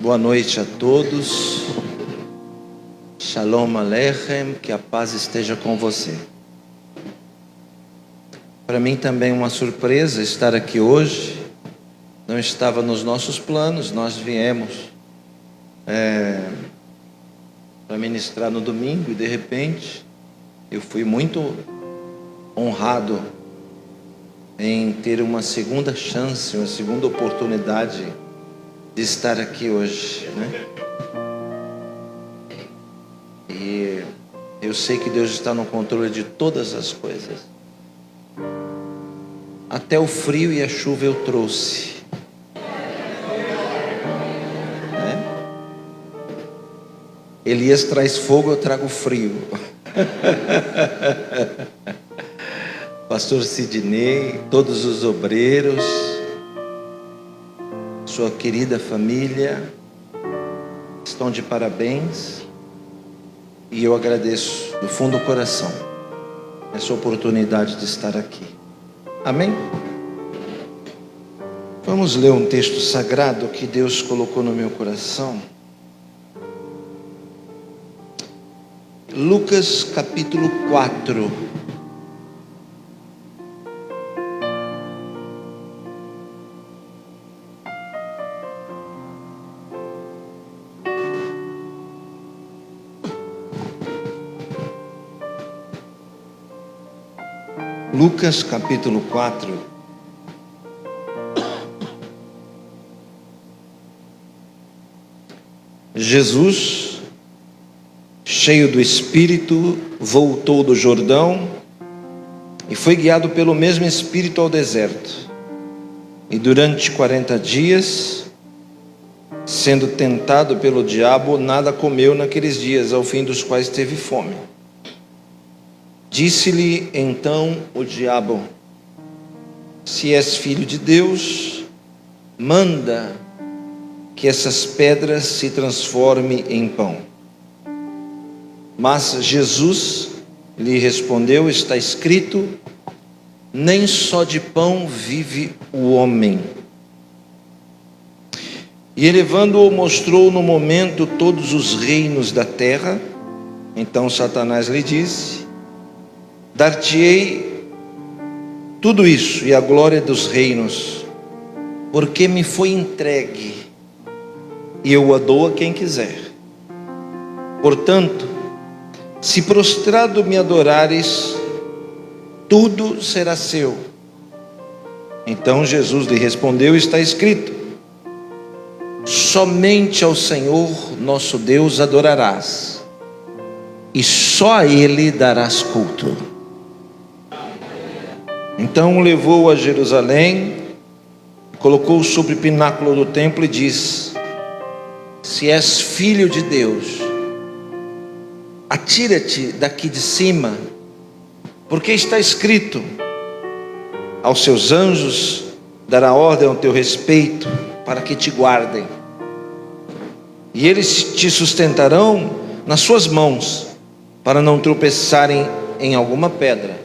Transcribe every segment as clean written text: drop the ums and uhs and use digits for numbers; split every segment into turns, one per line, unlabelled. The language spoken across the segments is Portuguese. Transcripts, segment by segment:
Boa noite a todos. Shalom Aleichem, que a paz esteja com você. Para mim também é uma surpresa estar aqui hoje. Não estava nos nossos planos, nós viemos para ministrar no domingo e de repente eu fui muito honrado em ter uma segunda chance, uma segunda oportunidade de estar aqui hoje, né? E eu sei que Deus está no controle de todas as coisas. Até o frio e a chuva eu trouxe, né? Elias traz fogo, eu trago frio. Pastor Sidney, todos os obreiros, sua querida família, estão de parabéns. E eu agradeço do fundo do coração essa oportunidade de estar aqui. Amém? Vamos ler um texto sagrado que Deus colocou no meu coração. Lucas capítulo 4. Lucas capítulo 4. Jesus, cheio do Espírito, voltou do Jordão e foi guiado pelo mesmo Espírito ao deserto. E durante 40 dias, sendo tentado pelo diabo, nada comeu naqueles dias, ao fim dos quais teve fome. Disse-lhe então o diabo: se és filho de Deus, manda que essas pedras se transformem em pão. Mas Jesus lhe respondeu: está escrito, nem só de pão vive o homem. E elevando-o, mostrou no momento todos os reinos da terra. Então Satanás lhe disse: dar-te-ei tudo isso e a glória dos reinos, porque me foi entregue, e eu a dou a quem quiser. Portanto, se prostrado me adorares, tudo será seu. Então Jesus lhe respondeu: está escrito, somente ao Senhor nosso Deus adorarás, e só a Ele darás culto. Então o levou a Jerusalém, colocou-o sobre o pináculo do templo e disse: se és filho de Deus, atira-te daqui de cima, porque está escrito, aos seus anjos dará ordem ao teu respeito, para que te guardem, e eles te sustentarão nas suas mãos, para não tropeçarem em alguma pedra.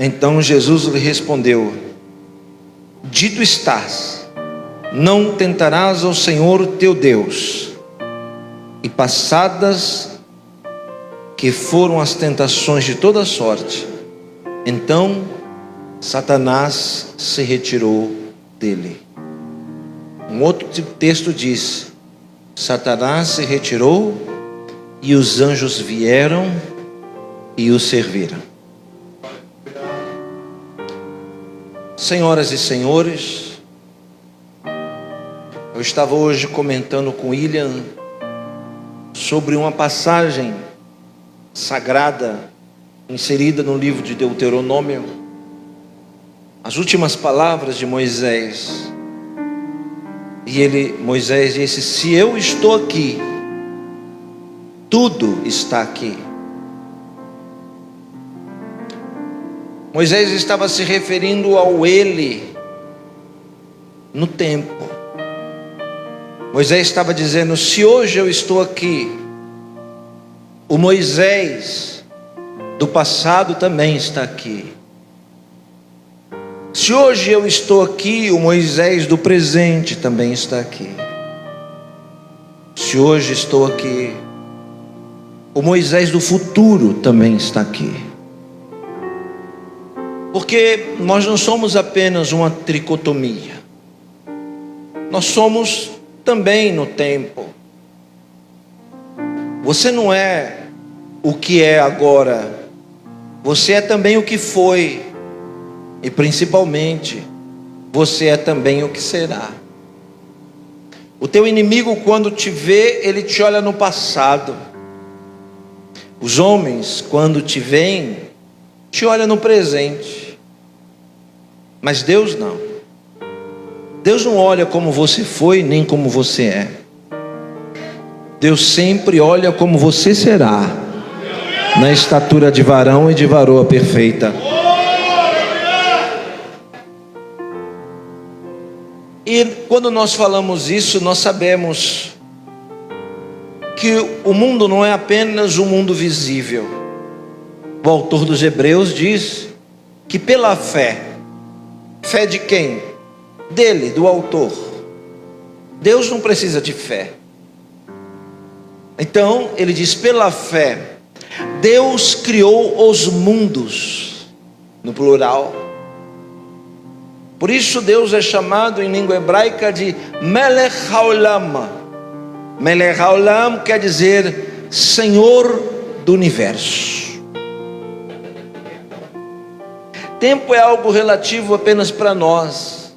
Então Jesus lhe respondeu: dito estás, não tentarás ao Senhor teu Deus. E passadas que foram as tentações de toda sorte, então Satanás se retirou dele. Um outro texto diz: Satanás se retirou e os anjos vieram e o serviram. Senhoras e senhores, eu estava hoje comentando com William sobre uma passagem sagrada inserida no livro de Deuteronômio, as últimas palavras de Moisés. E Moisés disse: se eu estou aqui, tudo está aqui. Moisés estava se referindo ao Ele no tempo. Moisés estava dizendo: se hoje eu estou aqui, o Moisés do passado também está aqui. Se hoje eu estou aqui, o Moisés do presente também está aqui. Se hoje estou aqui, o Moisés do futuro também está aqui. Porque nós não somos apenas uma tricotomia, nós somos também no tempo. Você não é o que é agora, você é também o que foi, e principalmente, você é também o que será. O teu inimigo, quando te vê, ele te olha no passado. Os homens, quando te veem, te olham no presente. Mas Deus não. Deus não olha como você foi, nem como você é. Deus sempre olha como você será, na estatura de varão e de varoa perfeita. E quando nós falamos isso, nós sabemos que o mundo não é apenas um mundo visível. O autor dos Hebreus diz que pela fé, fé de quem? Dele, do autor. Deus não precisa de fé. Então ele diz: pela fé, Deus criou os mundos, no plural. Por isso Deus é chamado em língua hebraica de Melech Haolam. Melech Haolam quer dizer Senhor do universo. Tempo é algo relativo apenas para nós.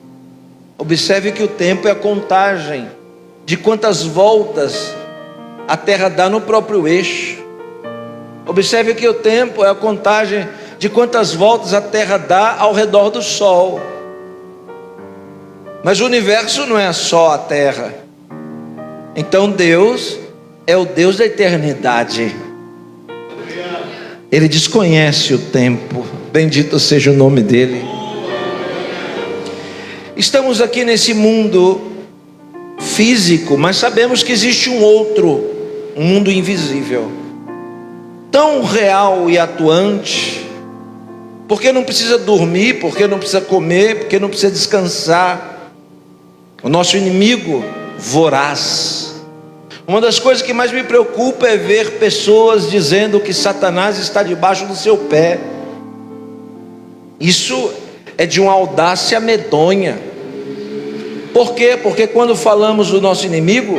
Observe que o tempo é a contagem de quantas voltas a Terra dá no próprio eixo. Observe que o tempo é a contagem de quantas voltas a Terra dá ao redor do Sol. Mas o universo não é só a Terra. Então Deus é o Deus da eternidade. Ele desconhece o tempo. Bendito seja o nome dele. Estamos aqui nesse mundo físico, mas sabemos que existe um outro, um mundo invisível, tão real e atuante, porque não precisa dormir, porque não precisa comer, porque não precisa descansar. O nosso inimigo voraz. Uma das coisas que mais me preocupa é ver pessoas dizendo que Satanás está debaixo do seu pé. Isso é de uma audácia medonha. Por quê? Porque quando falamos do nosso inimigo,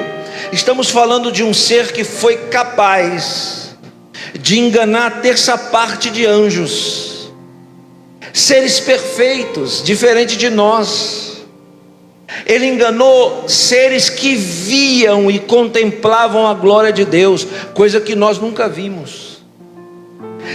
estamos falando de um ser que foi capaz de enganar a terça parte de anjos, seres perfeitos, diferente de nós. Ele enganou seres que viam e contemplavam a glória de Deus, coisa que nós nunca vimos.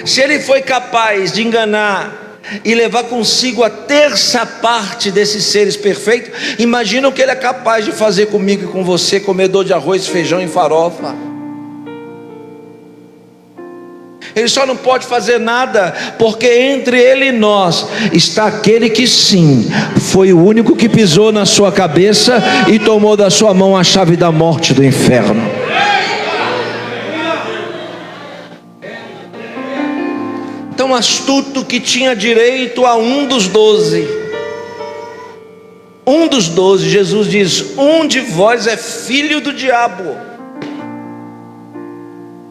Se ele foi capaz de enganar e levar consigo a terça parte desses seres perfeitos, imagina o que ele é capaz de fazer comigo e com você, comedor de arroz, feijão e farofa. Ele só não pode fazer nada, porque entre ele e nós está aquele que sim, foi o único que pisou na sua cabeça e tomou da sua mão a chave da morte e do inferno. Tão astuto que tinha direito a um dos 12. Um dos 12, Jesus diz: um de vós é filho do diabo.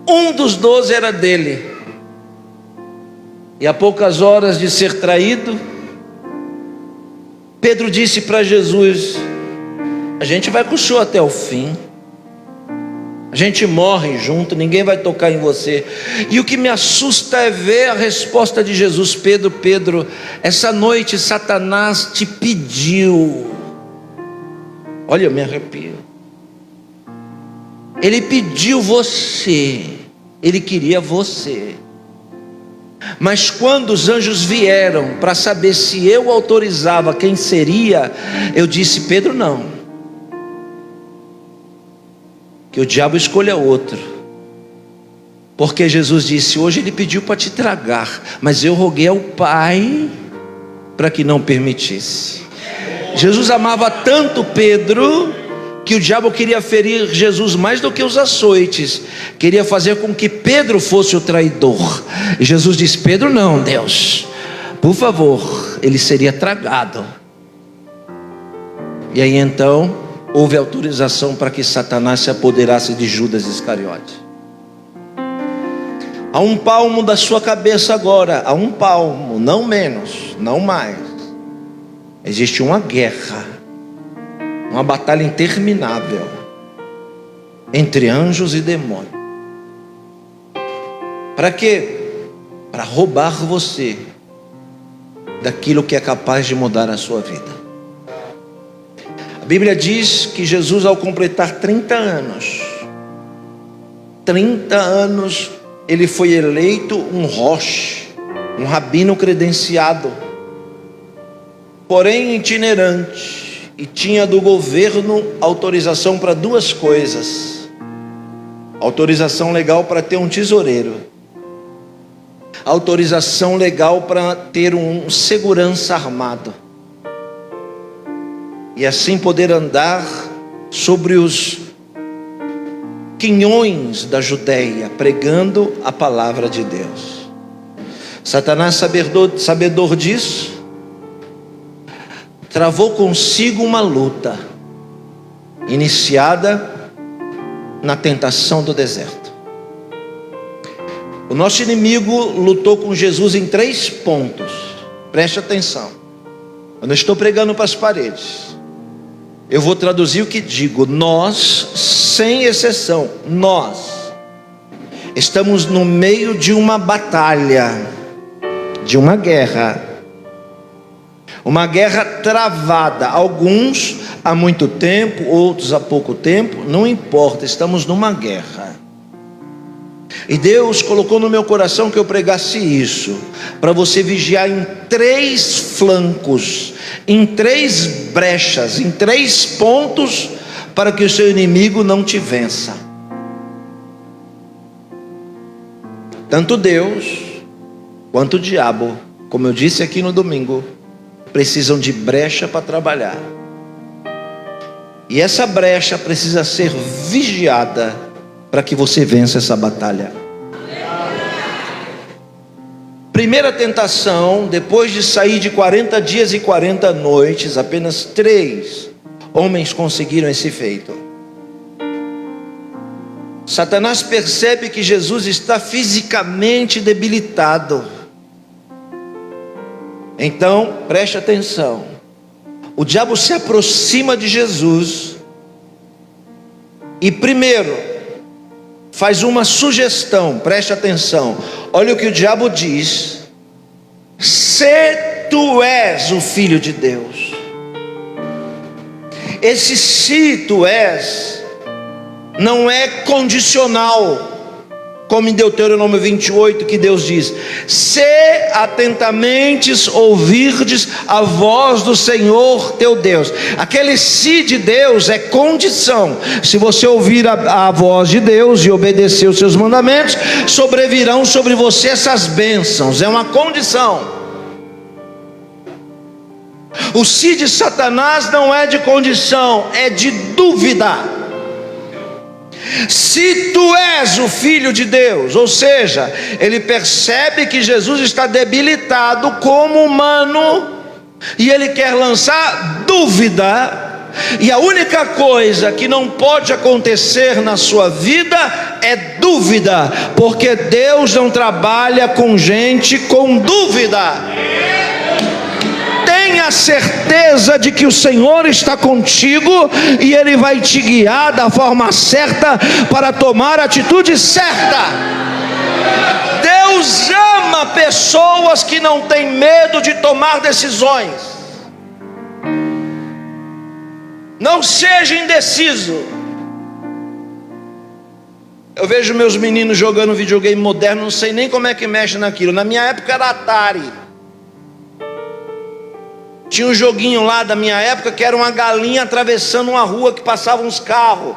Um dos 12 era dele. E a poucas horas de ser traído, Pedro disse para Jesus: a gente vai com o senhor até o fim, a gente morre junto, ninguém vai tocar em você. E o que me assusta é ver a resposta de Jesus: Pedro, Pedro, essa noite Satanás te pediu. Olha, eu me arrepio. Ele pediu você, ele queria você. Mas quando os anjos vieram para saber se eu autorizava quem seria, eu disse: Pedro, não, que o diabo escolha outro. Porque Jesus disse: hoje ele pediu para te tragar, mas eu roguei ao Pai para que não permitisse. Jesus amava tanto Pedro que o diabo queria ferir Jesus mais do que os açoites, queria fazer com que Pedro fosse o traidor. E Jesus disse: Pedro não, Deus, por favor, ele seria tragado. E aí então houve autorização para que Satanás se apoderasse de Judas Iscariote. A um palmo da sua cabeça agora, a um palmo, não menos, não mais, existe uma guerra, uma batalha interminável entre anjos e demônios. Para quê? Para roubar você daquilo que é capaz de mudar a sua vida. A Bíblia diz que Jesus, ao completar 30 anos, ele foi eleito um roche, um rabino credenciado, porém itinerante, e tinha do governo autorização para duas coisas: autorização legal para ter um tesoureiro, autorização legal para ter um segurança armado, e assim poder andar sobre os quinhões da Judéia, pregando a palavra de Deus. Satanás, sabedor disso, travou consigo uma luta, iniciada na tentação do deserto. O nosso inimigo lutou com Jesus em 3 pontos. Preste atenção. Eu não estou pregando para as paredes. Eu vou traduzir o que digo. Nós, sem exceção, nós estamos no meio de uma batalha, de uma guerra travada, alguns há muito tempo, outros há pouco tempo, não importa, estamos numa guerra. E Deus colocou no meu coração que eu pregasse isso, para você vigiar em 3 flancos, em 3 brechas, em 3 pontos, para que o seu inimigo não te vença. Tanto Deus quanto o diabo, como eu disse aqui no domingo, precisam de brecha para trabalhar. E essa brecha precisa ser vigiada para que você vença essa batalha. Primeira tentação, depois de sair de 40 dias e 40 noites, apenas 3 homens conseguiram esse feito. Satanás percebe que Jesus está fisicamente debilitado. Então, preste atenção. O diabo se aproxima de Jesus e primeiro faz uma sugestão. Preste atenção. Olha o que o diabo diz: se tu és o Filho de Deus. Esse se tu és não é condicional, como em Deuteronômio 28, que Deus diz: se atentamente ouvirdes a voz do Senhor teu Deus. Aquele se de Deus é condição. Se você ouvir a voz de Deus e obedecer os seus mandamentos, sobrevirão sobre você essas bênçãos. É uma condição. O se de Satanás não é de condição, é de dúvida. Se tu és o Filho de Deus, ou seja, ele percebe que Jesus está debilitado como humano, e ele quer lançar dúvida, e a única coisa que não pode acontecer na sua vida é dúvida, porque Deus não trabalha com gente com dúvida. Tenha certeza de que o Senhor está contigo e Ele vai te guiar da forma certa para tomar a atitude certa. Deus ama pessoas que não têm medo de tomar decisões. Não seja indeciso. Eu vejo meus meninos jogando videogame moderno, não sei nem como é que mexe naquilo. Na minha época era Atari. Tinha um joguinho lá da minha época que era uma galinha atravessando uma rua que passavam uns carros.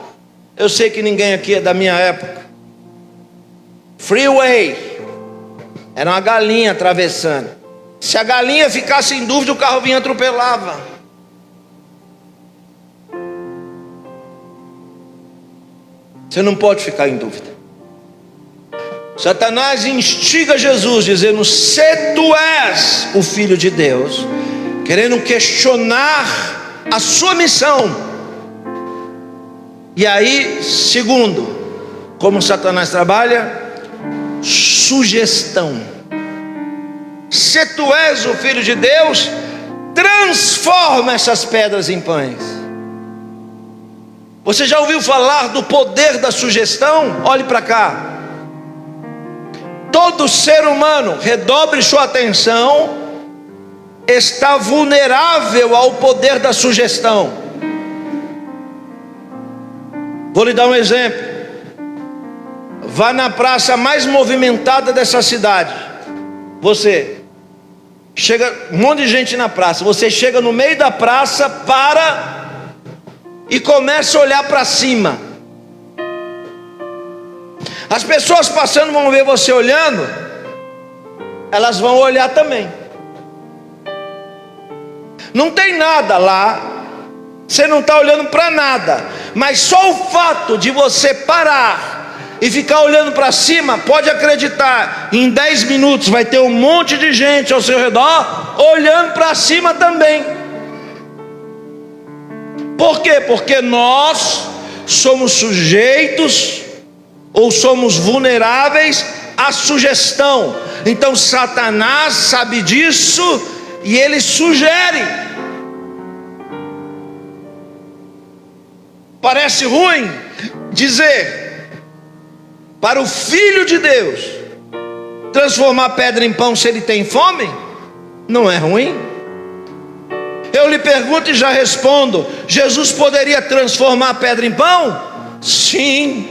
Eu sei que ninguém aqui é da minha época. Freeway. Era uma galinha atravessando. Se a galinha ficasse em dúvida, o carro vinha e atropelava. Você não pode ficar em dúvida. Satanás instiga Jesus dizendo: se tu és o Filho de Deus, querendo questionar a sua missão. E aí, segundo, como Satanás trabalha? Sugestão. Se tu és o Filho de Deus, transforma essas pedras em pães. Você já ouviu falar do poder da sugestão? Olhe para cá. Todo ser humano, redobre sua atenção, está vulnerável ao poder da sugestão. Vou lhe dar um exemplo. Vá na praça mais movimentada dessa cidade. Você chega, um monte de gente na praça. Você chega no meio da praça, para e começa a olhar para cima. As pessoas passando vão ver você olhando, elas vão olhar também. Não tem nada lá, você não está olhando para nada, mas só o fato de você parar e ficar olhando para cima, pode acreditar, em 10 minutos vai ter um monte de gente ao seu redor olhando para cima também. Por quê? Porque nós somos sujeitos, ou somos vulneráveis à sugestão. Então Satanás sabe disso e ele sugere. Parece ruim dizer para o Filho de Deus transformar pedra em pão se ele tem fome? Não é ruim? Eu lhe pergunto e já respondo: Jesus poderia transformar a pedra em pão? Sim.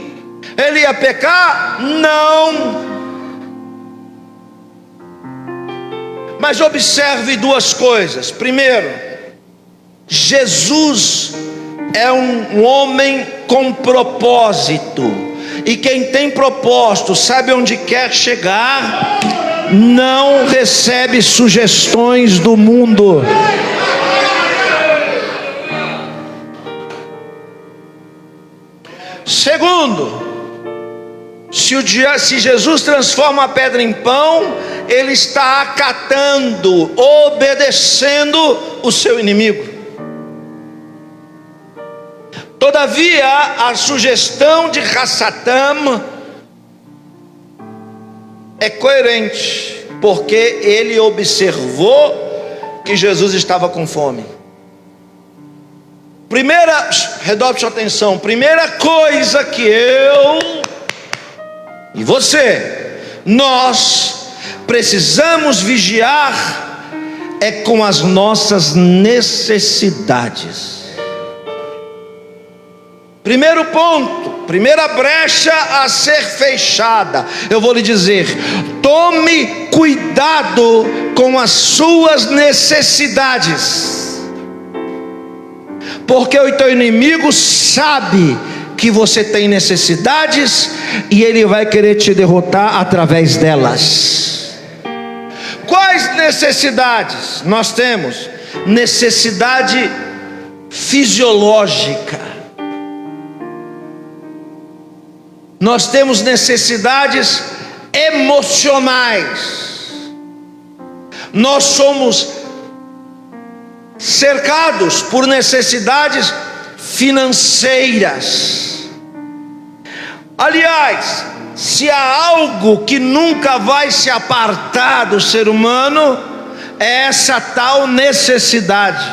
Ele ia pecar? Não. Mas observe duas coisas. Primeiro, Jesus é um homem com propósito, e quem tem propósito, sabe onde quer chegar, não recebe sugestões do mundo. Segundo, se Jesus transforma a pedra em pão, ele está acatando, obedecendo o seu inimigo. Todavia, a sugestão de Hassatam é coerente, porque ele observou que Jesus estava com fome. Redobre sua atenção, primeira coisa que eu e você, nós precisamos vigiar é com as nossas necessidades. Primeiro ponto, primeira brecha a ser fechada, eu vou lhe dizer: tome cuidado com as suas necessidades, porque o teu inimigo sabe que você tem necessidades e ele vai querer te derrotar através delas. Quais necessidades? Nós temos necessidade fisiológica, nós temos necessidades emocionais, nós somos cercados por necessidades financeiras. Aliás, se há algo que nunca vai se apartar do ser humano, é essa tal necessidade.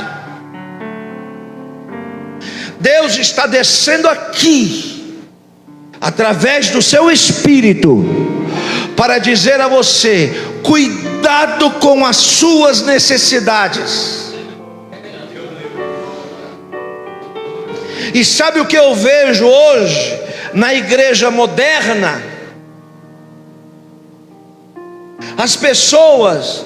Deus está descendo aqui, através do seu Espírito, para dizer a você: cuidado com as suas necessidades. E sabe o que eu vejo hoje na igreja moderna? As pessoas,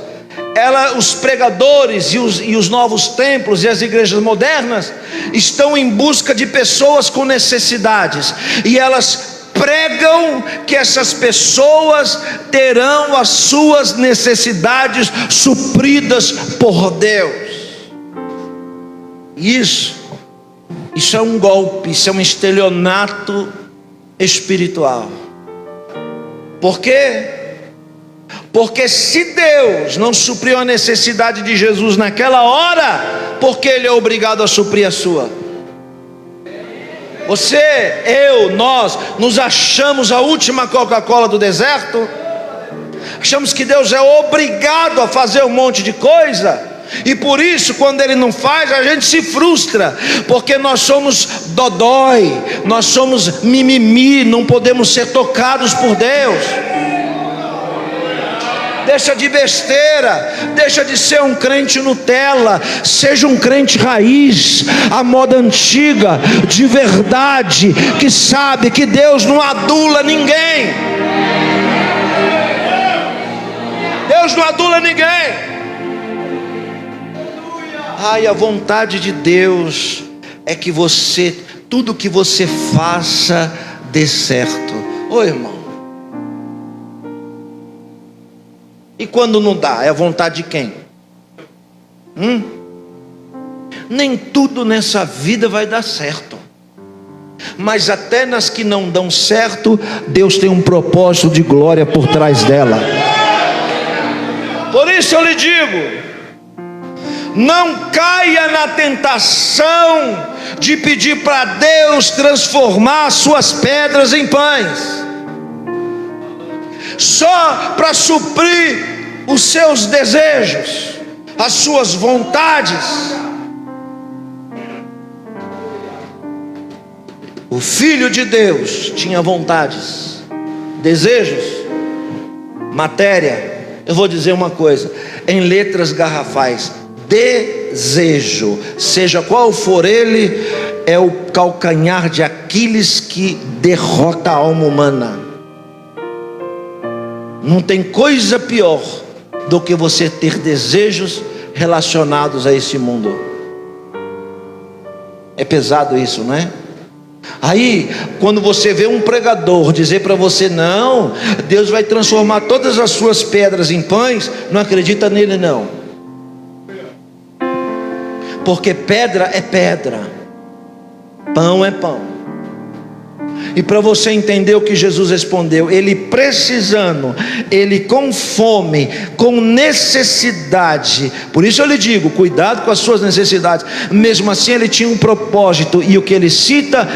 os pregadores e os novos templos e as igrejas modernas estão em busca de pessoas com necessidades, e elas pregam que essas pessoas terão as suas necessidades supridas por Deus. Isso é um golpe, isso é um estelionato espiritual. Por quê? Porque se Deus não supriu a necessidade de Jesus naquela hora, por que Ele é obrigado a suprir a sua? Nós nos achamos a última Coca-Cola do deserto? Achamos que Deus é obrigado a fazer um monte de coisa, e por isso quando Ele não faz, a gente se frustra, porque nós somos dodói, nós somos mimimi, não podemos ser tocados por Deus. Deixa de besteira, deixa de ser um crente Nutella, seja um crente raiz, a moda antiga, de verdade, que sabe que Deus não adula ninguém. Deus não adula ninguém. Ai, a vontade de Deus é que tudo que você faça dê certo. Ô irmão, e quando não dá, é a vontade de quem? Nem tudo nessa vida vai dar certo, mas até nas que não dão certo, Deus tem um propósito de glória por trás dela. Por isso eu lhe digo, não caia na tentação de pedir para Deus transformar suas pedras em pães, só para suprir os seus desejos, as suas vontades. O Filho de Deus tinha vontades, desejos, matéria. Eu vou dizer uma coisa, em letras garrafais: desejo, seja qual for ele, é o calcanhar de Aquiles que derrota a alma humana. Não tem coisa pior do que você ter desejos relacionados a esse mundo. É pesado isso, não é? Aí, quando você vê um pregador dizer para você: não, Deus vai transformar todas as suas pedras em pães, não acredita nele não. Porque pedra é pedra, pão é pão. E para você entender o que Jesus respondeu, ele precisando, ele com fome, com necessidade. Por isso eu lhe digo, cuidado com as suas necessidades. Mesmo assim ele tinha um propósito, e o que ele cita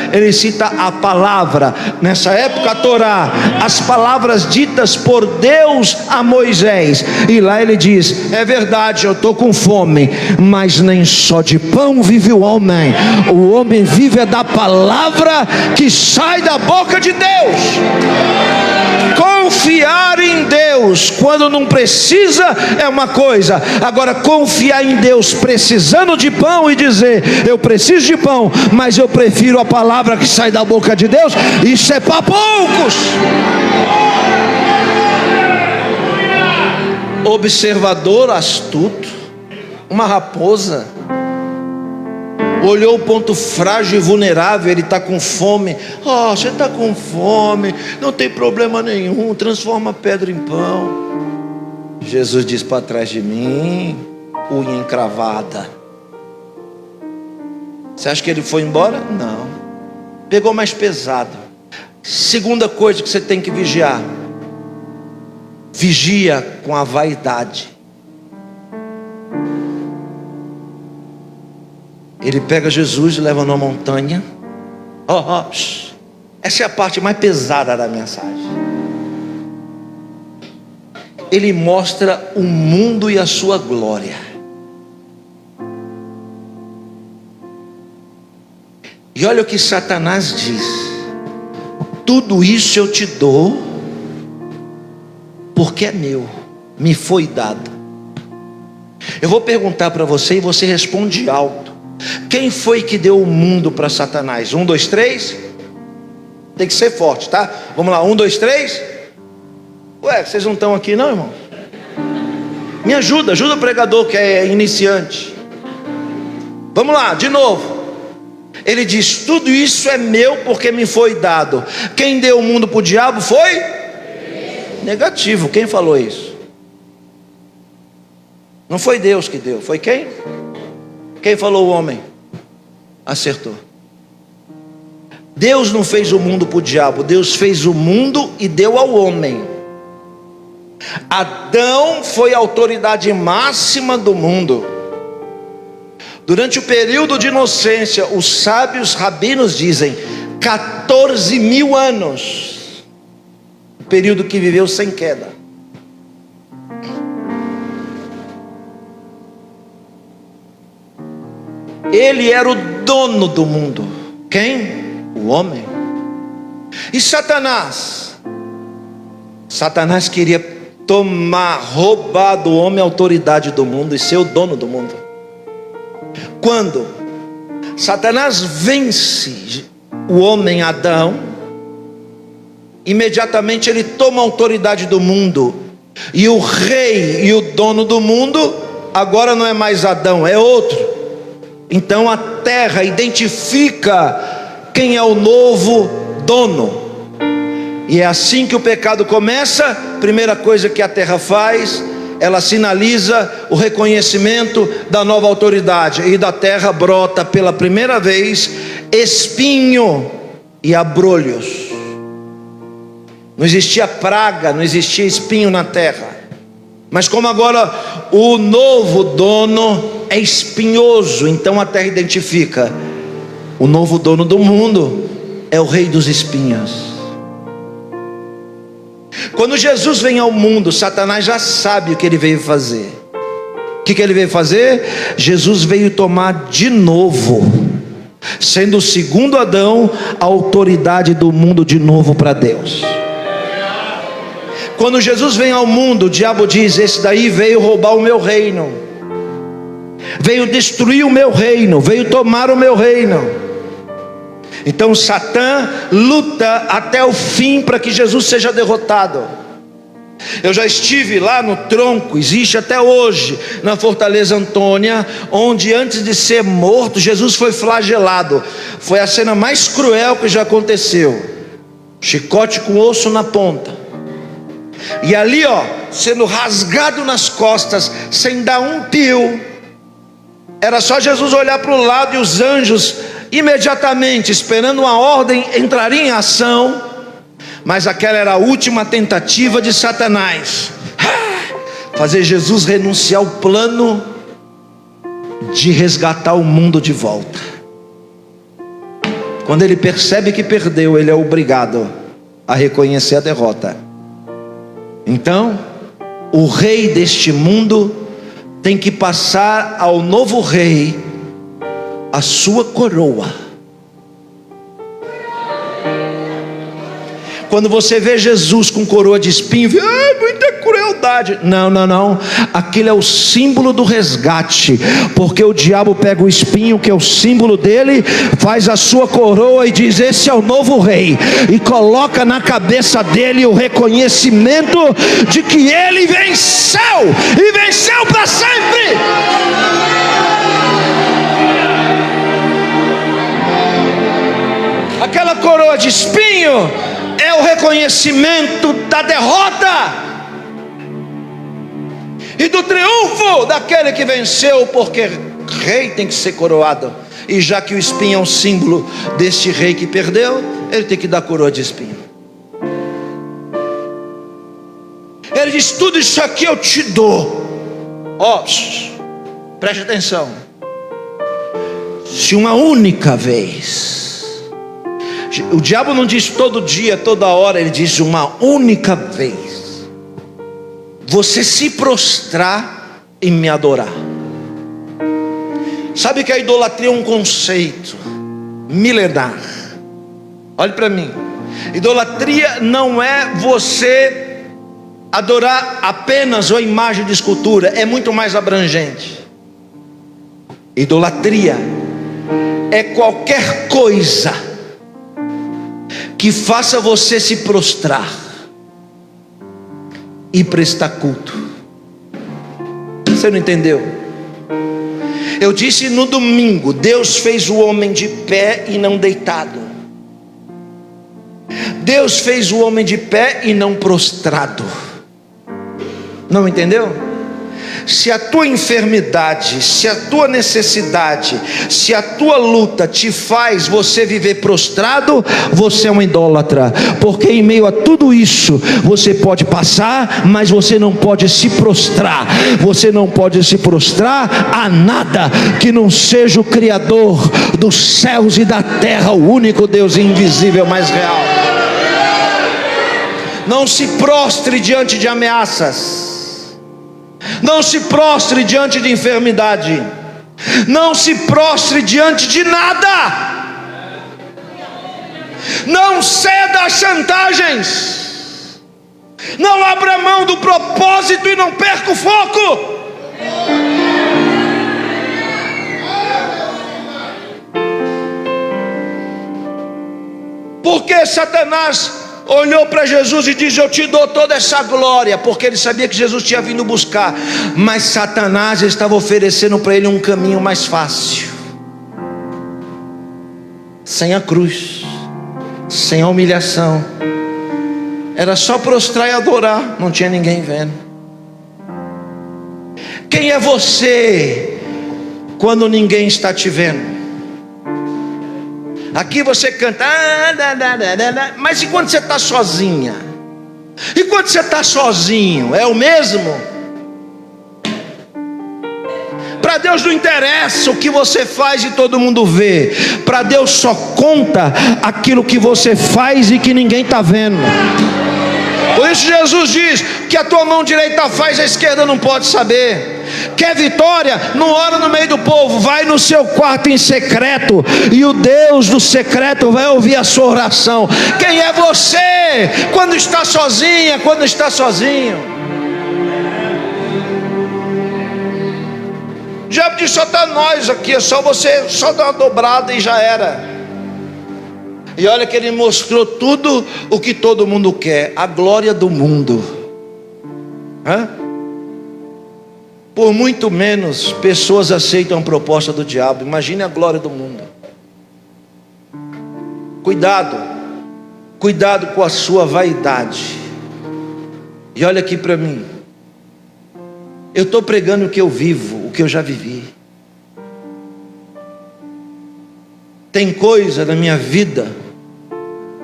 a palavra. Nessa época a Torá, as palavras ditas por Deus a Moisés. E lá ele diz: é verdade, eu estou com fome, mas nem só de pão vive o homem vive é da palavra que sai da boca de Deus. Confiar em Deus quando não precisa é uma coisa, agora confiar em Deus precisando de pão e dizer: eu preciso de pão, mas eu prefiro a palavra que sai da boca de Deus, isso é para poucos. Observador astuto, uma raposa, olhou o ponto frágil e vulnerável. Ele está com fome. Você está com fome, não tem problema nenhum, transforma a pedra em pão. Jesus diz: para trás de mim, unha encravada. Você acha que ele foi embora? Não, pegou mais pesado. Segunda coisa que você tem que vigiar: vigia com a vaidade. Ele pega Jesus e leva numa montanha. Essa é a parte mais pesada da mensagem. Ele mostra o mundo e a sua glória. E olha o que Satanás diz: tudo isso eu te dou porque é meu, me foi dado. Eu vou perguntar para você e você responde alto: quem foi que deu o mundo para Satanás? 1, 2, 3. Tem que ser forte, tá? Vamos lá, 1, 2, 3. Ué, vocês não estão aqui não, irmão? Me ajuda o pregador que é iniciante. Vamos lá, de novo. Ele diz: tudo isso é meu porque me foi dado. Quem deu o mundo para o diabo foi? Negativo. Quem falou isso? Não foi Deus que deu, foi quem? Quem falou? O homem. Acertou. Deus não fez o mundo para o diabo, Deus fez o mundo e deu ao homem. Adão foi a autoridade máxima do mundo. Durante o período de inocência, os sábios rabinos dizem: 14.000 anos, o período que viveu sem queda. Ele era o dono do mundo. Quem? O homem. E Satanás queria roubar do homem a autoridade do mundo e ser o dono do mundo. Quando Satanás vence o homem Adão, imediatamente ele toma a autoridade do mundo, e o rei e o dono do mundo agora não é mais Adão, é outro. Então a terra identifica quem é o novo dono. E é assim que o pecado começa. Primeira coisa que a terra faz, ela sinaliza o reconhecimento da nova autoridade. E da terra brota pela primeira vez espinho e abrolhos. Não existia praga, não existia espinho na terra. Mas como agora o novo dono é espinhoso, então a terra identifica: o novo dono do mundo é o rei dos espinhos. Quando Jesus vem ao mundo, Satanás já sabe o que ele veio fazer. O que ele veio fazer? Jesus veio tomar de novo, sendo o segundo Adão, a autoridade do mundo de novo para Deus. Quando Jesus vem ao mundo, o diabo diz: esse daí veio roubar o meu reino, veio destruir o meu reino, veio tomar o meu reino. Então Satã luta até o fim para que Jesus seja derrotado. Eu já estive lá no tronco, existe até hoje, na Fortaleza Antônia, onde antes de ser morto, Jesus foi flagelado. Foi a cena mais cruel que já aconteceu. Chicote com osso na ponta. E ali, sendo rasgado nas costas, sem dar um pio. Era só Jesus olhar para o lado e os anjos, imediatamente, esperando uma ordem, entrariam em ação. Mas aquela era a última tentativa de Satanás, fazer Jesus renunciar ao plano de resgatar o mundo de volta. Quando ele percebe que perdeu, ele é obrigado a reconhecer a derrota. Então, o rei deste mundo tem que passar ao novo rei a sua coroa. Quando você vê Jesus com coroa de espinho, muita crueldade. Não. Aquilo é o símbolo do resgate. Porque o diabo pega o espinho, que é o símbolo dele, faz a sua coroa e diz: esse é o novo rei. E coloca na cabeça dele o reconhecimento de que ele venceu. E venceu para sempre. Aquela coroa de espinho é o reconhecimento da derrota e do triunfo daquele que venceu, porque rei tem que ser coroado. E já que o espinho é um símbolo deste rei que perdeu, ele tem que dar coroa de espinho. Ele diz: tudo isso aqui eu te dou. Preste atenção. Se uma única vez, o diabo não diz todo dia, toda hora, ele diz uma única vez, você se prostrar e me adorar. Sabe que a idolatria é um conceito milenar. Olhe para mim. Idolatria não é você adorar apenas uma imagem de escultura, é muito mais abrangente. Idolatria é qualquer coisa que faça você se prostrar e prestar culto. Você não entendeu? Eu disse no domingo: Deus fez o homem de pé e não deitado. Deus fez o homem de pé e não prostrado. Não entendeu? Se a tua enfermidade, se a tua necessidade, se a tua luta te faz você viver prostrado, você é um idólatra, porque em meio a tudo isso, você pode passar, mas você não pode se prostrar. Você não pode se prostrar a nada que não seja o Criador dos céus e da terra, o único Deus invisível, mais real. Não se prostre diante de ameaças. Não se prostre diante de enfermidade. Não se prostre diante de nada. Não ceda às chantagens. Não abra mão do propósito e não perca o foco. Porque Satanás olhou para Jesus e disse: eu te dou toda essa glória, porque ele sabia que Jesus tinha vindo buscar. Mas Satanás estava oferecendo para ele um caminho mais fácil, sem a cruz, sem a humilhação. Era só prostrar e adorar, não tinha ninguém vendo. Quem é você quando ninguém está te vendo? Aqui você canta, mas e quando você está sozinha? E quando você está sozinho, é o mesmo? Para Deus não interessa o que você faz e todo mundo vê. Para Deus só conta aquilo que você faz e que ninguém está vendo. Por isso Jesus diz que a tua mão direita faz, a esquerda não pode saber. Quer vitória? Não ora no meio do povo, vai no seu quarto em secreto, e o Deus do secreto vai ouvir a sua oração. Quem é você quando está sozinha, quando está sozinho? O diabo disse: só está nós aqui, é só você, só dar uma dobrada e já era. E olha que ele mostrou tudo o que todo mundo quer, a glória do mundo. Por muito menos pessoas aceitam a proposta do diabo. Imagine a glória do mundo. Cuidado com a sua vaidade. E olha aqui para mim, eu estou pregando o que eu vivo, o que eu já vivi. Tem coisa na minha vida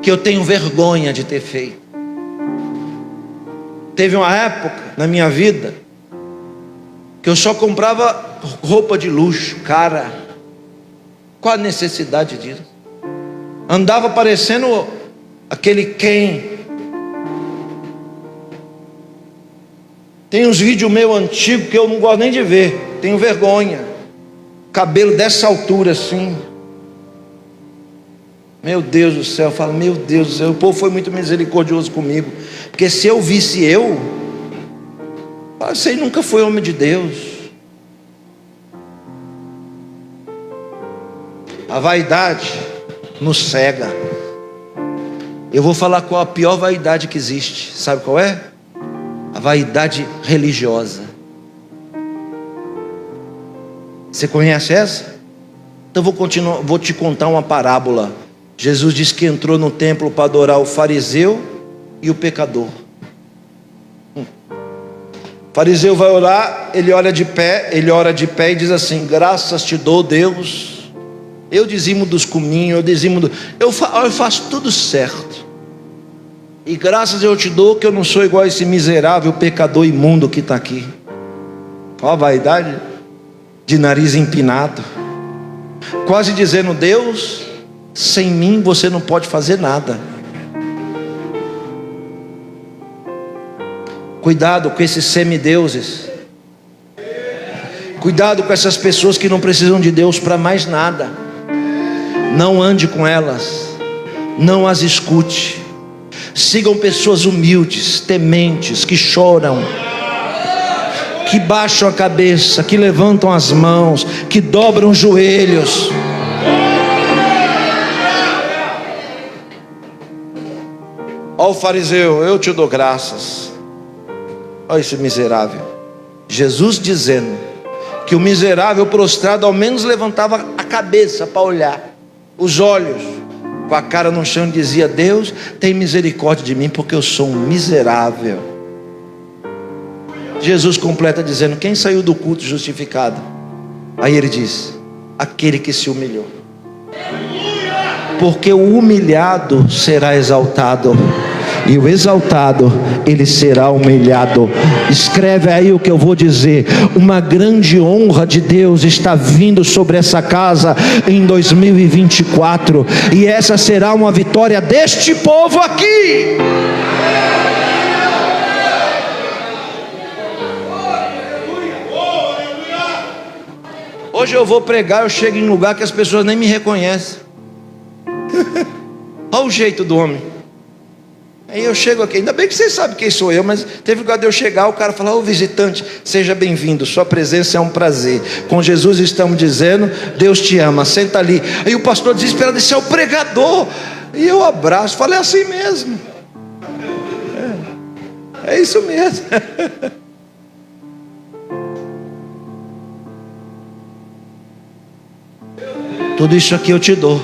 que eu tenho vergonha de ter feito. Teve uma época na minha vida que eu só comprava roupa de luxo, cara. Qual a necessidade disso? Andava parecendo aquele Ken. Tem uns vídeos meus antigos que eu não gosto nem de ver, tenho vergonha. Cabelo dessa altura assim. Meu Deus do céu, eu falo, meu Deus do céu, o povo foi muito misericordioso comigo. Porque se eu visse você aí nunca foi homem de Deus. A vaidade nos cega. Eu vou falar qual a pior vaidade que existe. Sabe qual é? A vaidade religiosa. Você conhece essa? Então vou te contar uma parábola. Jesus disse que entrou no templo para adorar o fariseu e o pecador. O fariseu vai orar, ele ora de pé e diz assim: graças te dou, Deus, eu dizimo dos cominhos, eu faço tudo certo, e graças eu te dou que eu não sou igual a esse miserável pecador imundo que está aqui. Olha a vaidade, de nariz empinado, quase dizendo: Deus, sem mim você não pode fazer nada. Cuidado com esses semideuses. Cuidado com essas pessoas que não precisam de Deus para mais nada. Não ande com elas, não as escute. Sigam pessoas humildes, tementes, que choram, que baixam a cabeça, que levantam as mãos, que dobram os joelhos. Ó o fariseu, eu te dou graças. Olha esse miserável. Jesus dizendo que o miserável prostrado ao menos levantava a cabeça para olhar, os olhos, com a cara no chão, e dizia: Deus, tem misericórdia de mim, porque eu sou um miserável. Jesus completa dizendo: quem saiu do culto justificado? Aí ele diz: aquele que se humilhou. Porque o humilhado será exaltado, e o exaltado, ele será humilhado. Escreve aí o que eu vou dizer: uma grande honra de Deus está vindo sobre essa casa em 2024, e essa será uma vitória deste povo aqui. Hoje eu vou pregar, eu chego em lugar que as pessoas nem me reconhecem. Olha o jeito do homem. Aí eu chego aqui, ainda bem que vocês sabem quem sou eu, mas teve lugar de eu chegar, o cara falar: ô visitante, seja bem-vindo, sua presença é um prazer. Com Jesus estamos dizendo: Deus te ama, senta ali. Aí o pastor desesperado disse: é o pregador. E eu abraço, falei: é assim mesmo. É isso mesmo. Tudo isso aqui eu te dou,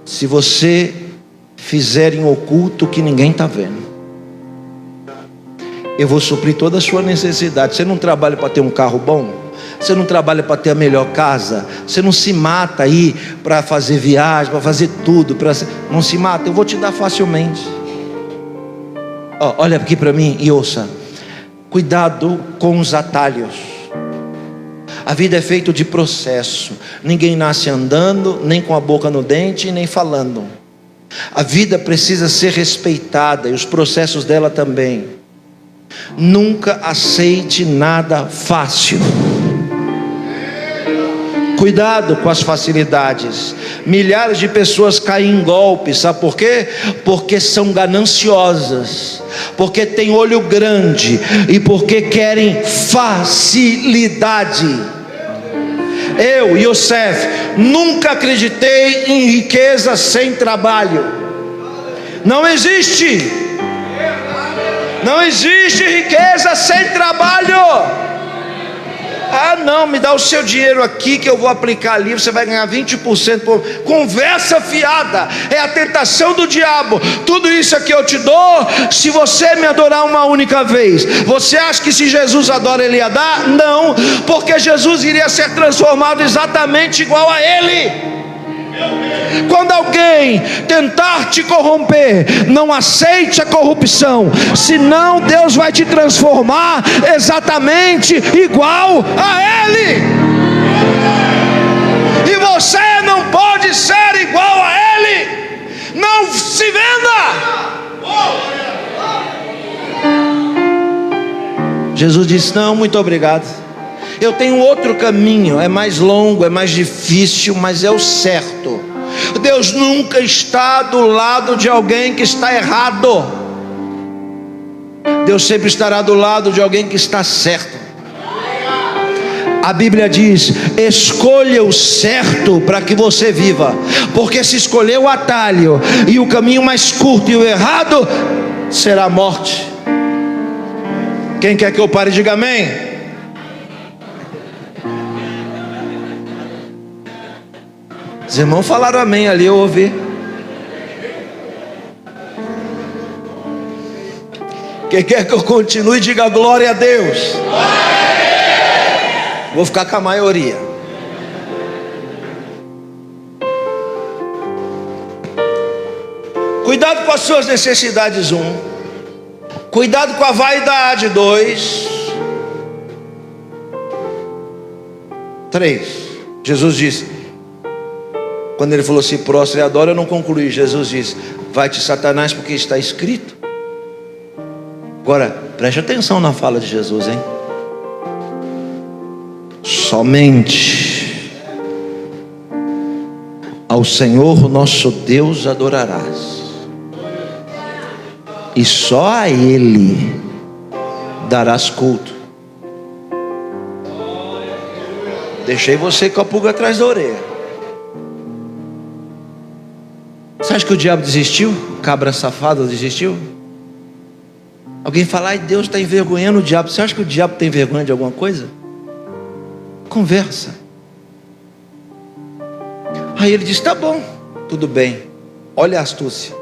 se você fizer em oculto que ninguém está vendo. Eu vou suprir toda a sua necessidade. Você não trabalha para ter um carro bom? Você não trabalha para ter a melhor casa? Você não se mata aí para fazer viagem, para fazer tudo, não se mata? Eu vou te dar facilmente. Olha aqui para mim e ouça: cuidado com os atalhos. A vida é feita de processo. Ninguém nasce andando, nem com a boca no dente, nem falando. A vida precisa ser respeitada, e os processos dela também. Nunca aceite nada fácil. Cuidado com as facilidades. Milhares de pessoas caem em golpes, sabe por quê? Porque são gananciosas, porque têm olho grande e porque querem facilidade. Eu, Yosef, nunca acreditei em riqueza sem trabalho. Não existe. Não existe riqueza sem trabalho. Ah não, me dá o seu dinheiro aqui que eu vou aplicar ali, você vai ganhar 20%. Conversa fiada, é a tentação do diabo. Tudo isso aqui eu te dou se você me adorar uma única vez. Você acha que se Jesus adora ele ia dar? Não, porque Jesus iria ser transformado exatamente igual a ele. Quando alguém tentar te corromper, não aceite a corrupção, senão Deus vai te transformar exatamente igual a Ele. E você não pode ser igual a Ele. Não se venda. Jesus disse: não, muito obrigado. Eu tenho outro caminho, é mais longo, é mais difícil, mas é o certo. Deus nunca está do lado de alguém que está errado. Deus sempre estará do lado de alguém que está certo. A Bíblia diz: escolha o certo para que você viva, porque se escolher o atalho e o caminho mais curto e o errado, será a morte. Quem quer que eu pare, diga amém. Os irmãos falaram amém ali, eu ouvi. Quem quer que eu continue, diga glória a Deus. Vou ficar com a maioria. Cuidado com as suas necessidades, 1. Cuidado com a vaidade, 2. 3. Jesus disse, quando ele falou: se prostra e adora, eu não concluí. Jesus disse: vai-te, Satanás, porque está escrito. Agora, preste atenção na fala de Jesus, hein? Somente ao Senhor nosso Deus adorarás, e só a Ele darás culto. Deixei você com a pulga atrás da orelha. Você acha que o diabo desistiu? Cabra safado desistiu? Alguém fala: ai, Deus está envergonhando o diabo. Você acha que o diabo tem vergonha de alguma coisa? Conversa. Aí ele diz: tá bom, tudo bem. Olha a astúcia.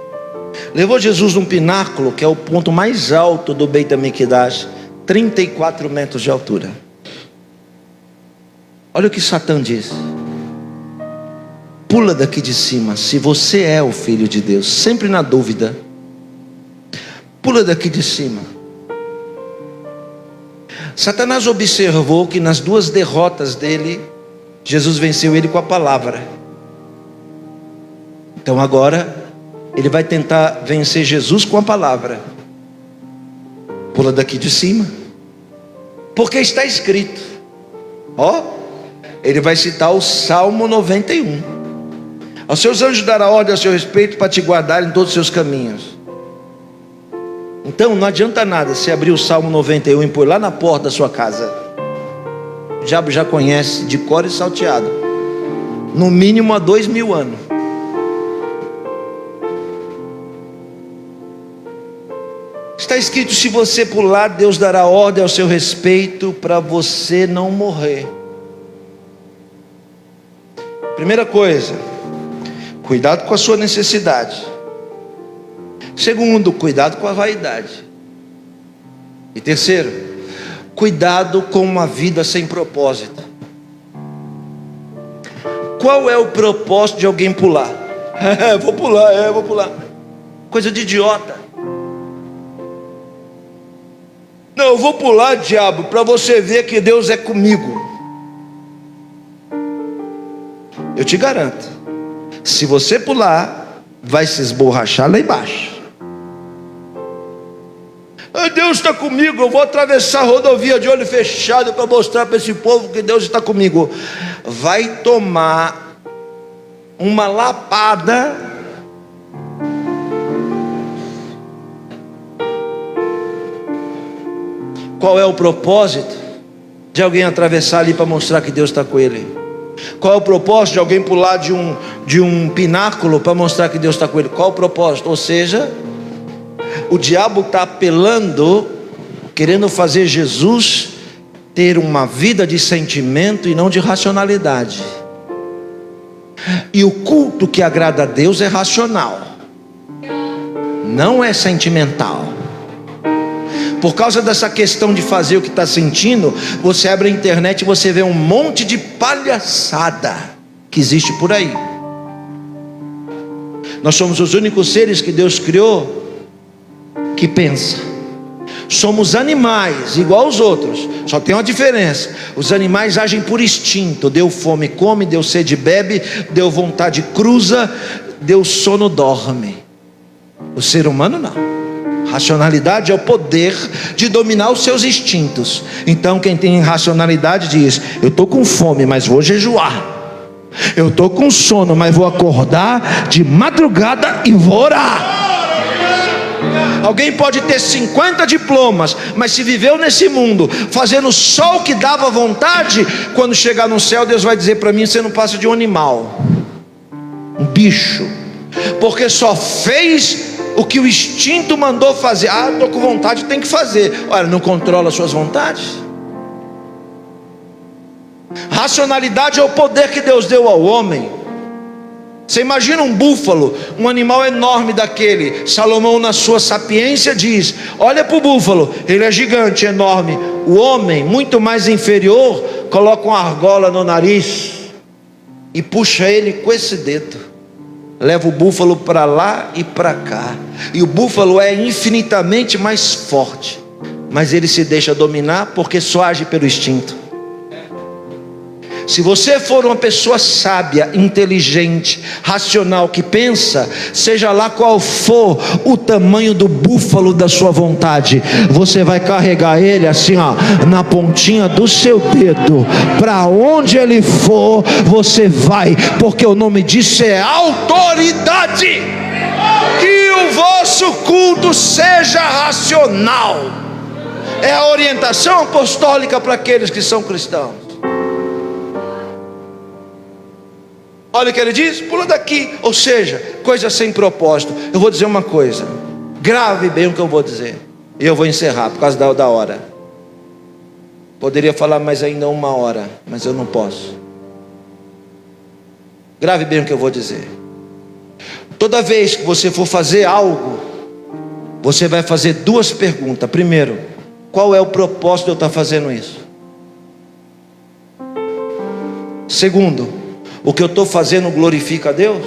Levou Jesus num pináculo, que é o ponto mais alto do Beit HaMikdash. 34 metros de altura. Olha o que Satã diz: pula daqui de cima, se você é o Filho de Deus. Sempre na dúvida, pula daqui de cima. Satanás observou que nas duas derrotas dele, Jesus venceu ele com a palavra. Então agora ele vai tentar vencer Jesus com a palavra. Pula daqui de cima, porque está escrito. Ele vai citar o Salmo 91. Aos seus anjos dará ordem ao seu respeito, para te guardar em todos os seus caminhos. Então não adianta nada você abrir o Salmo 91 e pôr lá na porta da sua casa. O diabo já conhece de cor e salteado, no mínimo há 2000 anos. Está escrito: se você pular, Deus dará ordem ao seu respeito, para você não morrer. Primeira coisa, cuidado com a sua necessidade. Segundo, cuidado com a vaidade. E terceiro, cuidado com uma vida sem propósito. Qual é o propósito de alguém pular? Vou pular. Coisa de idiota. Não, eu vou pular, diabo, para você ver que Deus é comigo. Eu te garanto, se você pular, vai se esborrachar lá embaixo. Deus está comigo, eu vou atravessar a rodovia de olho fechado para mostrar para esse povo que Deus está comigo. Vai tomar uma lapada. Qual é o propósito de alguém atravessar ali para mostrar que Deus está com ele? Qual é o propósito de alguém pular de um pináculo para mostrar que Deus está com ele? Qual é o propósito? Ou seja, o diabo está apelando, querendo fazer Jesus ter uma vida de sentimento e não de racionalidade. E o culto que agrada a Deus é racional, não é sentimental. Por causa dessa questão de fazer o que está sentindo, você abre a internet e você vê um monte de palhaçada que existe por aí. Nós somos os únicos seres que Deus criou que pensa. Somos animais igual aos outros, só tem uma diferença: os animais agem por instinto. Deu fome, come; deu sede, bebe; deu vontade, cruza; deu sono, dorme. O ser humano não. Racionalidade é o poder de dominar os seus instintos. Então quem tem racionalidade diz: eu estou com fome, mas vou jejuar. Eu estou com sono, mas vou acordar de madrugada e vou orar. Alguém pode ter 50 diplomas, mas se viveu nesse mundo fazendo só o que dava vontade, quando chegar no céu, Deus vai dizer para mim: você não passa de um animal, um bicho, porque só fez o que o instinto mandou fazer. Estou com vontade, tem que fazer. Olha, não controla as suas vontades. Racionalidade é o poder que Deus deu ao homem. Você imagina um búfalo, um animal enorme daquele. Salomão, na sua sapiência, diz: olha para o búfalo, ele é gigante, enorme. O homem, muito mais inferior, coloca uma argola no nariz e puxa ele com esse dedo, leva o búfalo para lá e para cá. E o búfalo é infinitamente mais forte, mas ele se deixa dominar porque só age pelo instinto. Se você for uma pessoa sábia, inteligente, racional, que pensa, seja lá qual for o tamanho do búfalo da sua vontade, você vai carregar ele assim, na pontinha do seu dedo. Para onde ele for, você vai, porque o nome disso é autoridade. Que o vosso culto seja racional. É a orientação apostólica para aqueles que são cristãos. Olha o que ele diz: pula daqui. Ou seja, coisa sem propósito. Eu vou dizer uma coisa, grave bem o que eu vou dizer, e eu vou encerrar por causa da hora. Poderia falar mais ainda 1 hora, mas eu não posso. Grave bem o que eu vou dizer. Toda vez que você for fazer algo, você vai fazer 2 perguntas. Primeiro, qual é o propósito de eu estar fazendo isso? Segundo, o que eu estou fazendo glorifica a Deus?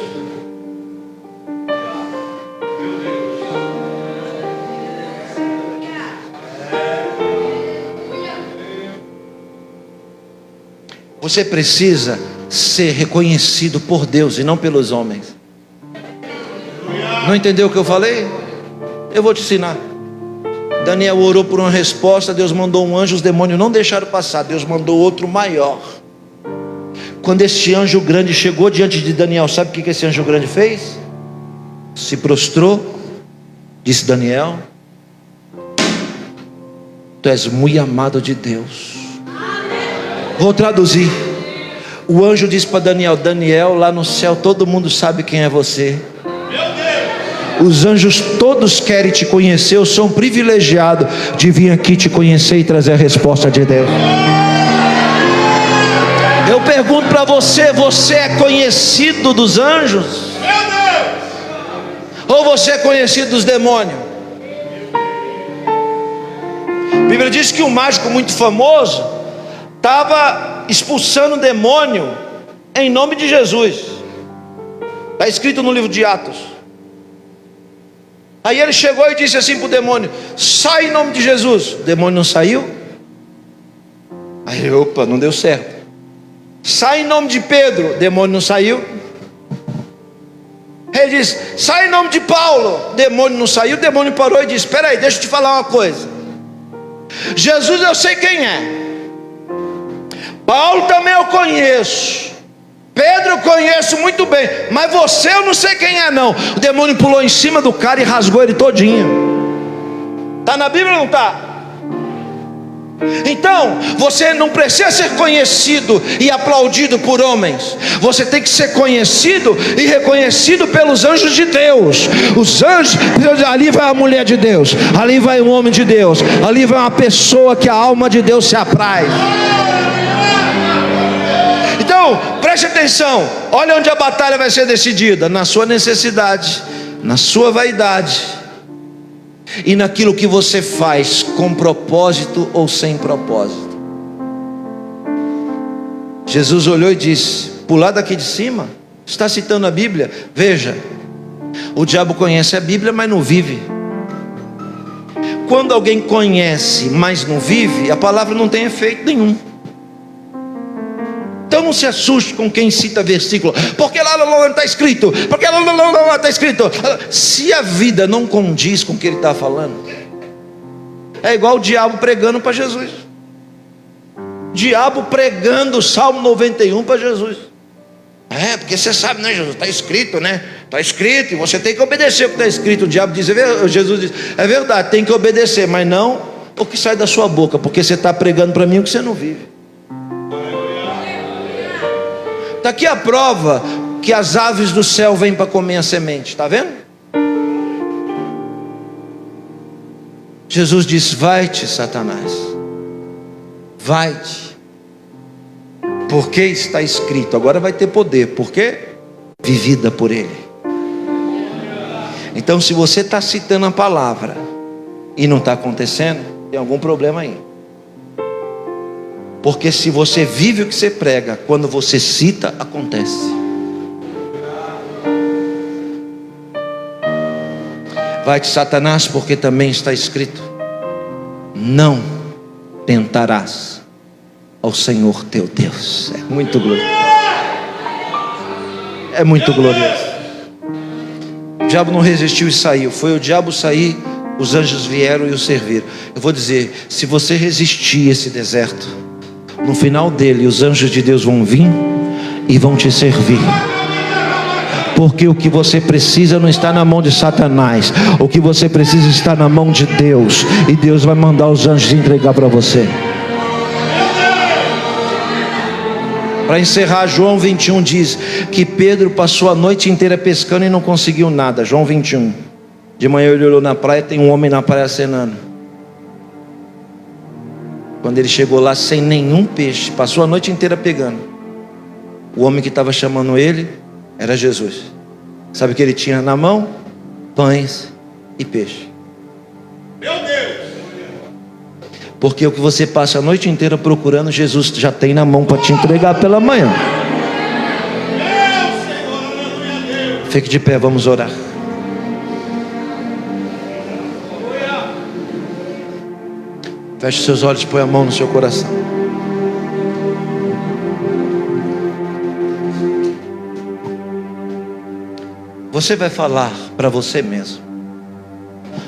Você precisa ser reconhecido por Deus e não pelos homens. Não entendeu o que eu falei? Eu vou te ensinar. Daniel orou por uma resposta, Deus mandou um anjo, os demônios não deixaram passar, Deus mandou outro maior. Quando esse anjo grande chegou diante de Daniel, sabe o que esse anjo grande fez? Se prostrou, disse: Daniel, tu és muito amado de Deus. Vou traduzir. O anjo disse para Daniel: Daniel, lá no céu todo mundo sabe quem é você. Os anjos todos querem te conhecer. Eu sou um privilegiado de vir aqui te conhecer e trazer a resposta de Deus. Eu pergunto para você: você é conhecido dos anjos? Ou você é conhecido dos demônios? A Bíblia diz que um mágico muito famoso estava expulsando o demônio em nome de Jesus. Está escrito no livro de Atos. Aí ele chegou e disse assim para o demônio: sai em nome de Jesus. O demônio não saiu. Aí, opa, não deu certo. Sai em nome de Pedro. O demônio não saiu. Ele disse: sai em nome de Paulo. O demônio não saiu. O demônio parou e disse: espera aí, deixa eu te falar uma coisa. Jesus eu sei quem é, Paulo também eu conheço, Pedro eu conheço muito bem, mas você eu não sei quem é não. O demônio pulou em cima do cara e rasgou ele todinho. Está na Bíblia ou não está? Então, você não precisa ser conhecido e aplaudido por homens. Você tem que ser conhecido e reconhecido pelos anjos de Deus. Os anjos, ali vai a mulher de Deus, ali vai um homem de Deus, ali vai uma pessoa que a alma de Deus se apraz. Então, preste atenção. Olha onde a batalha vai ser decidida: na sua necessidade, na sua vaidade e naquilo que você faz com propósito ou sem propósito. Jesus olhou e disse: pular daqui de cima? Está citando a Bíblia? Veja, o diabo conhece a Bíblia, mas não vive. Quando alguém conhece, mas não vive, a palavra não tem efeito nenhum. Então não se assuste com quem cita versículo, porque lá está escrito, porque lá está escrito. Se a vida não condiz com o que ele está falando, é igual o diabo pregando para Jesus. Diabo pregando o Salmo 91 para Jesus. É, porque você sabe, né, Jesus? Está escrito, né? Está escrito, e você tem que obedecer o que está escrito. O diabo diz, Jesus diz: é verdade, tem que obedecer, mas não o que sai da sua boca, porque você está pregando para mim o que você não vive. Está aqui a prova que as aves do céu vêm para comer a semente, está vendo? Jesus disse: vai-te, Satanás, vai-te, porque está escrito. Agora vai ter poder, porque vivida por ele. Então, se você está citando a palavra e não está acontecendo, tem algum problema aí. Porque se você vive o que você prega, quando você cita, acontece. Vai-te, Satanás, porque também está escrito: não tentarás ao Senhor teu Deus. É muito glorioso. É muito glorioso. O diabo não resistiu e saiu. Foi o diabo sair, os anjos vieram e o serviram. Eu vou dizer: se você resistir esse deserto, no final dele os anjos de Deus vão vir e vão te servir. Porque o que você precisa não está na mão de Satanás. O que você precisa está na mão de Deus. E Deus vai mandar os anjos entregar para você. Para encerrar, João 21 diz que Pedro passou a noite inteira pescando e não conseguiu nada. João 21. De manhã ele olhou na praia, tem um homem na praia acenando. Quando ele chegou lá sem nenhum peixe, passou a noite inteira pegando. O homem que estava chamando ele era Jesus. Sabe o que ele tinha na mão? Pães e peixe.
Meu Deus!
Porque o que você passa a noite inteira procurando, Jesus já tem na mão para te entregar pela manhã. Fique de pé, vamos orar. Feche seus olhos, põe a mão no seu coração. Você vai falar para você mesmo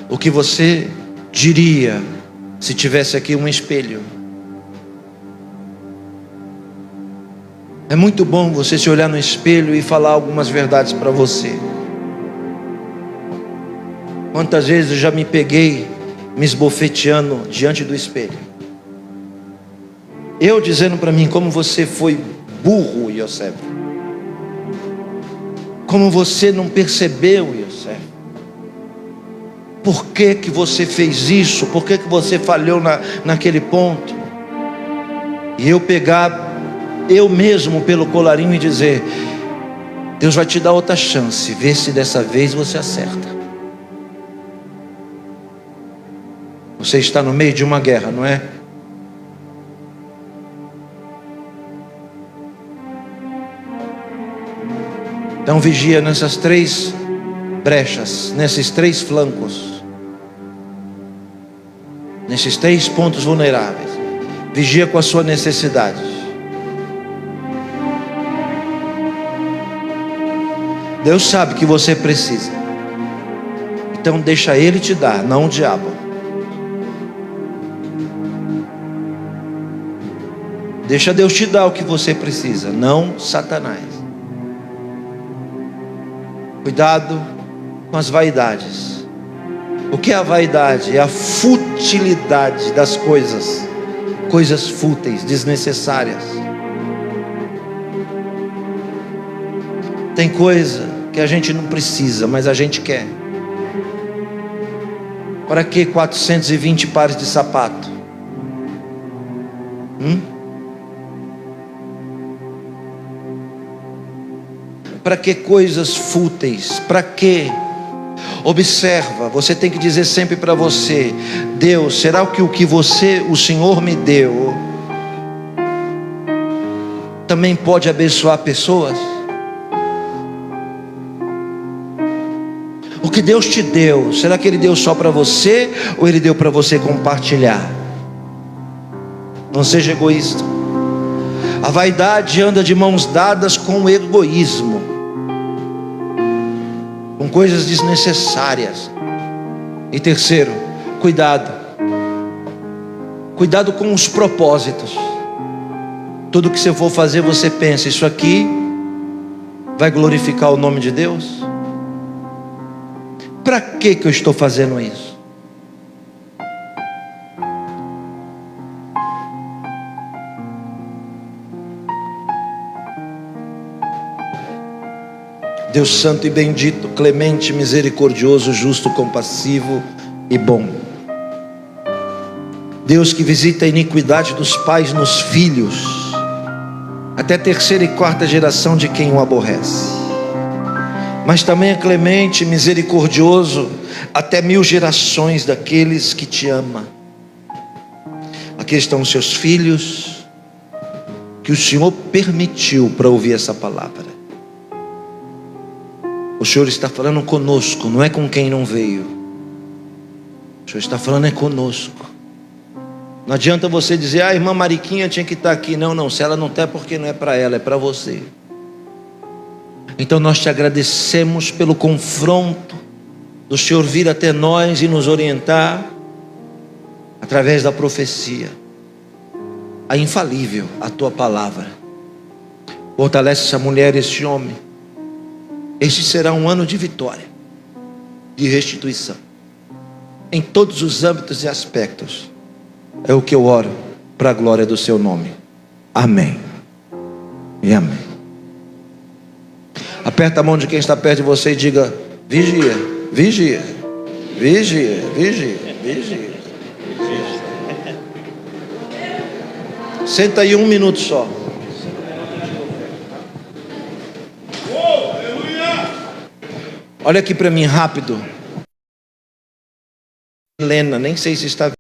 o que você diria se tivesse aqui um espelho. É muito bom você se olhar no espelho e falar algumas verdades para você. Quantas vezes eu já me peguei me esbofeteando diante do espelho, eu dizendo para mim como você foi burro, Yosef, como você não percebeu, Yosef, por que que você fez isso, por que que você falhou naquele ponto, e eu pegar eu mesmo pelo colarinho e dizer: Deus vai te dar outra chance, vê se dessa vez você acerta. Você está no meio de uma guerra, não é? Então vigia nessas 3 brechas, nesses 3 flancos, nesses 3 pontos vulneráveis. Vigia com a sua necessidade. Deus sabe que você precisa, então deixa Ele te dar, não o diabo. Deixa Deus te dar o que você precisa, não Satanás. Cuidado com as vaidades. O que é a vaidade? É a futilidade das coisas. Coisas fúteis, desnecessárias. Tem coisa que a gente não precisa, mas a gente quer. Para que 420 pares de sapato? Para que coisas fúteis? Para que? Observa, você tem que dizer sempre para você: Deus, será que o Senhor me deu também pode abençoar pessoas? O que Deus te deu, será que Ele deu só para você, ou Ele deu para você compartilhar? Não seja egoísta. A vaidade anda de mãos dadas com o egoísmo, com coisas desnecessárias. E terceiro, cuidado com os propósitos. Tudo que você for fazer, você pensa: isso aqui vai glorificar o nome de Deus? Para que eu estou fazendo isso? Deus santo e bendito, clemente, misericordioso, justo, compassivo e bom. Deus que visita a iniquidade dos pais nos filhos, até 3ª e 4ª geração de quem o aborrece. Mas também é clemente, misericordioso, até 1000 gerações daqueles que te amam. Aqui estão os seus filhos, que o Senhor permitiu para ouvir essa palavra. O Senhor está falando conosco, não é com quem não veio. O Senhor está falando é conosco. Não adianta você dizer: a irmã Mariquinha tinha que estar aqui. Não, se ela não está é porque não é para ela, é para você. Então nós te agradecemos pelo confronto do Senhor vir até nós e nos orientar através da profecia, a infalível, a tua palavra. Fortalece essa mulher, esse homem. Este será um ano de vitória, de restituição, em todos os âmbitos e aspectos. É o que eu oro, para a glória do seu nome. Amém e amém. Aperta a mão de quem está perto de você e diga: vigia, vigia, vigia, vigia, vigia. Senta aí 1 minuto só. Olha aqui para mim rápido. Helena, nem sei se está